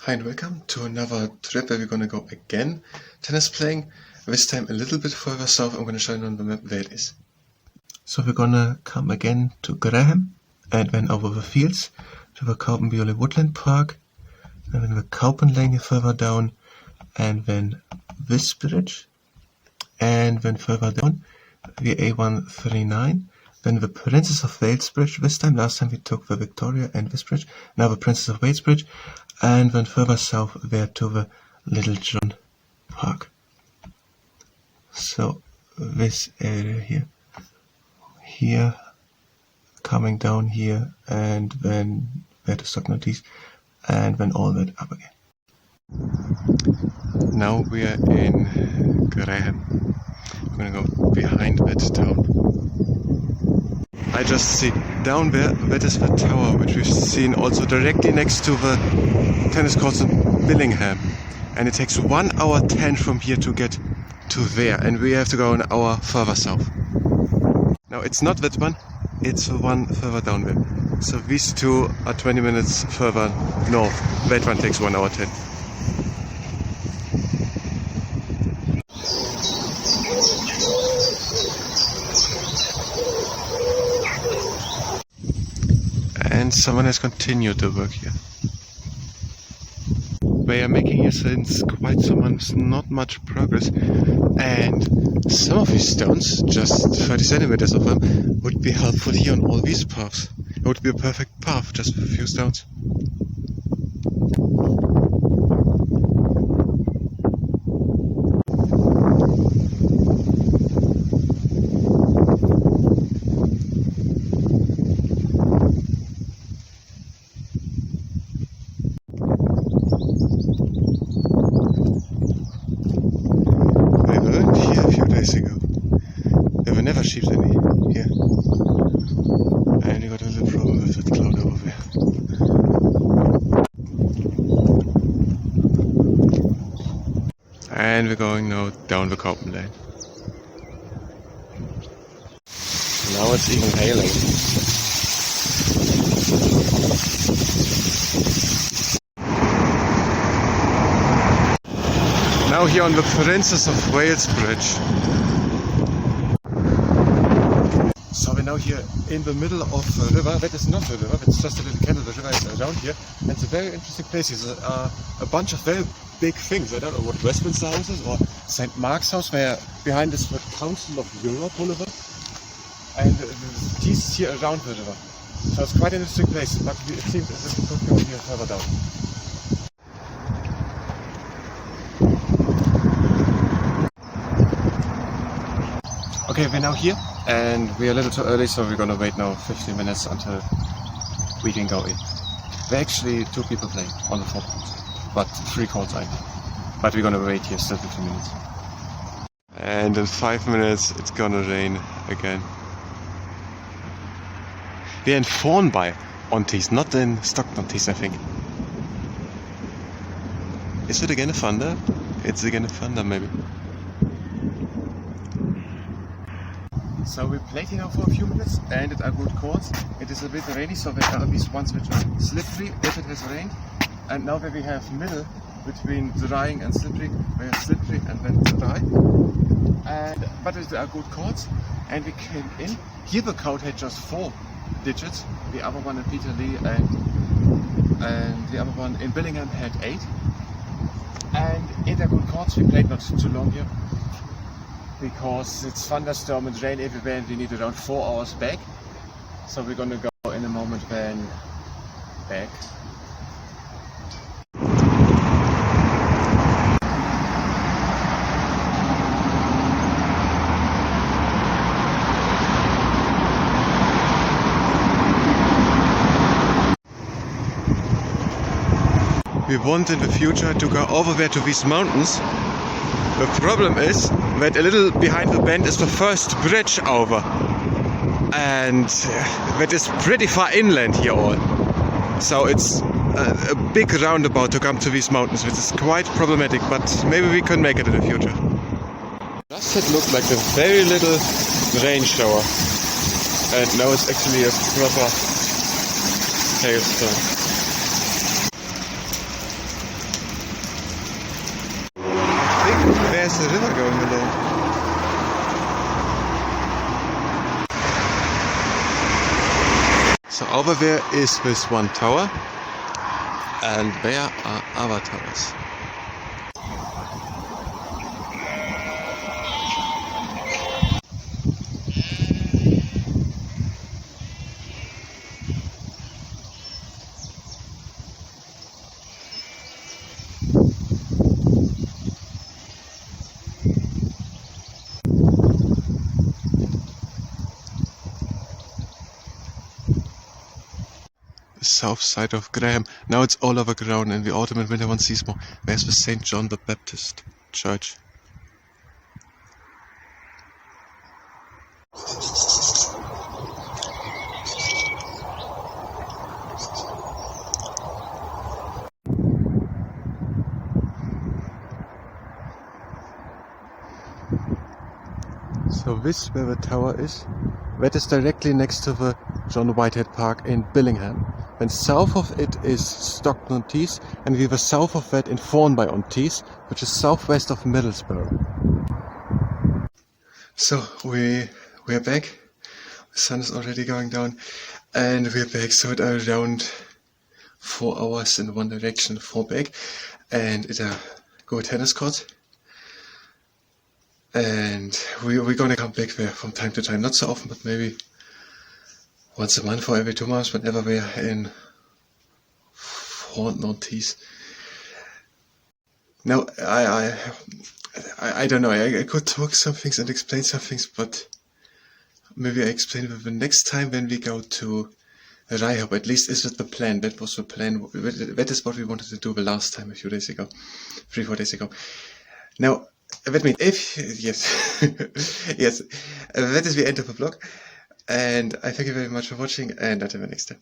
Hi and welcome to another trip where we're gonna go again tennis playing, this time a little bit further south. I'm gonna show you on the map where it is. So we're gonna come again to Graham and then over the fields to the Cowpenbeole Woodland Park, and then the Cowpen Lane further down, and then this bridge, and then further down the A139, then the Princess of Wales Bridge this time. Last time we took the Victoria and this bridge, now the Princess of Wales Bridge, and then further south there to the Little John Park. So this area here, coming down here, and then there to Stockton-on-Tees, and then all that up again. Now we are in Graham. We're gonna go behind that town. I just see down there, that is the tower which we've seen also directly next to the tennis courts in Billingham. And it takes 1 hour 10 from here to get to there, and we have to go an hour further south. Now it's not that one, it's the one further down there. So these two are 20 minutes further north. That one takes 1 hour 10. And someone has continued the work here. They are making here since quite some months not much progress, and some of these stones, just 30 centimeters of them, would be helpful here on all these paths. It would be a perfect path just with a few stones. There were never sheep in here, and you got a little problem with that cloud over there. And we're going now down the Cowpen Lane. Now it's even hailing. Now here on the Princess of Wales Bridge. So we're now here in the middle of a river. That is not the river, it's just a little canal. The river is around here. And it's a very interesting place. There's a bunch of very big things. I don't know what Westminster House is or St. Mark's House, where behind is the Council of Europe Boulevard. And this here around the river. So it's quite an interesting place, but it seems as if we could go here further down. Okay, we're now here, and we're a little too early, so we're gonna wait now 15 minutes until we can go in. There are actually 2 people playing on the 4 courts, but 3 courts I think. But we're gonna wait here still 15 minutes. And in 5 minutes it's gonna rain again. We're in Thornaby-on-Tees, not in Stockton-on-Tees, I think. Is it again a thunder? It's again a thunder, maybe. So we played here now for a few minutes, and it are good courts. It is a bit rainy, so there are these ones which are slippery if it has rained. And now that we have middle between drying and slippery, we have slippery and then dry. But it are good courts, and we came in. Here the code had just 4 digits. The other one in Peterlee and the other one in Billingham had 8. And in the good courts, we played not too long here, because it's thunderstorm and rain everywhere, and we need around 4 hours back. So we're gonna go in a moment when back. We want in the future to go over there to these mountains. The problem is that a little behind the bend is the first bridge over, and that is pretty far inland here all. So it's a big roundabout to come to these mountains, which is quite problematic, but maybe we can make it in the future. Just it looked like a very little rain shower, and now it's actually a proper hailstorm. the river going along. So over there is this one tower, and there are other towers. South side of Graham. Now it's all overgrown. In the autumn and winter one sees more. There's the St. John the Baptist Church. So this where the tower is, that is directly next to the John Whitehead Park in Billingham. And south of it is Stockton-on-Tees, and we were south of that in Thornaby-on-Tees, which is southwest of Middlesbrough. So we're back. The sun is already going down, and we're back. So it's around 4 hours in one direction, 4 back, and it's a good tennis court. And we're gonna come back there from time to time, not so often, but maybe once a month or every 2 months, whenever we're in Thornaby-on-Tees. Now, I don't know, I could talk some things and explain some things, but maybe I explain it the next time when we go to JHRYULZH. At least is it the plan. That was the plan. That is what we wanted to do the last time, a few days ago, 3-4 days ago. Now, that means yes, yes, that is the end of the vlog. And I thank you very much for watching, and until the next time.